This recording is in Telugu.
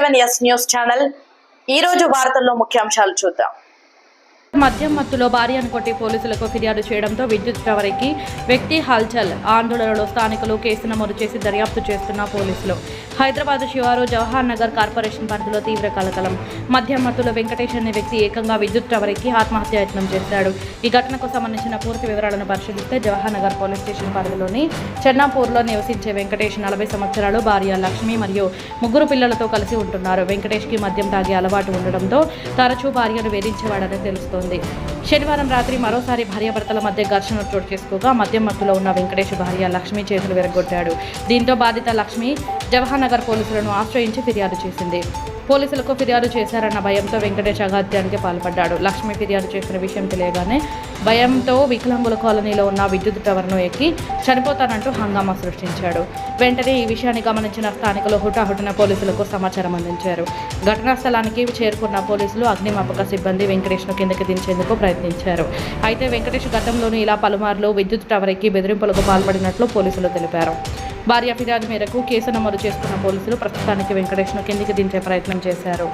7S న్యూస్ ఛానల్ ఈ రోజు వార్తల్లో ముఖ్యాంశాలు చూద్దాం. మద్యం మత్తులో భార్యను కొట్టి పోలీసులకు ఫిర్యాదు చేయడంతో విద్యుత్ టవర్ ఎక్కి వ్యక్తి హల్చల్. ఆందోళనలో స్థానికులు కేసు నమోదు చేసి దర్యాప్తు చేస్తున్న పోలీసులు. హైదరాబాద్ శివారు జవహర్ నగర్ కార్పొరేషన్ పరిధిలో తీవ్ర కలకలం. మద్యం మత్తులో వెంకటేష్ అనే వ్యక్తి ఏకంగా విద్యుత్ టవర్ ఎక్కి ఆత్మహత్యాయత్నం చేశాడు. ఈ ఘటనకు సంబంధించిన పూర్తి వివరాలను పరిశీలిస్తే జవహర్ నగర్ పోలీస్ స్టేషన్ పరిధిలోని చెన్నాపూర్లో నివసించే వెంకటేష్ 40 సంవత్సరాలు, భార్య లక్ష్మి మరియు 3 పిల్లలతో కలిసి ఉంటున్నారు. వెంకటేష్కి మద్యం తాగే అలవాటు ఉండడంతో తరచూ భార్యను వేధించేవాడని తెలుస్తోంది. శనివారం రాత్రి మరోసారి భార్యాభర్తల మధ్య ఘర్షణ చోటు చేసుకోగా మద్యం మత్తులో ఉన్న వెంకటేష్ భార్య లక్ష్మి చేతులు విరగొట్టాడు. దీంతో బాధిత లక్ష్మి జవహర్ నగర్ పోలీసులను ఆశ్రయించి ఫిర్యాదు చేసింది. పోలీసులకు ఫిర్యాదు చేశారన్న భయంతో వెంకటేష్ అఘాత్యానికి పాల్పడ్డాడు. లక్ష్మి ఫిర్యాదు చేసిన విషయం తెలియగానే భయంతో వికలాంగుల కాలనీలో ఉన్న విద్యుత్ టవర్ను ఎక్కి చనిపోతానంటూ హంగామా సృష్టించాడు. వెంటనే ఈ విషయాన్ని గమనించిన స్థానికులు హుటాహుటిన పోలీసులకు సమాచారం అందించారు. ఘటనా స్థలానికి చేరుకున్న పోలీసులు అగ్నిమాపక సిబ్బంది వెంకటేష్ను కిందకి దించేందుకు ప్రయత్నించారు. అయితే వెంకటేష్ గతంలోనూ ఇలా పలుమార్లు విద్యుత్ టవర్ ఎక్కి బెదిరింపులకు పాల్పడినట్లు పోలీసులు తెలిపారు. భార్య ఫిర్యాదు మేరకు కేసు నమోదు చేసుకున్న పోలీసులు ప్రస్తుతానికి వెంకటేష్ను కిందికి దించే ప్రయత్నం చేశారు.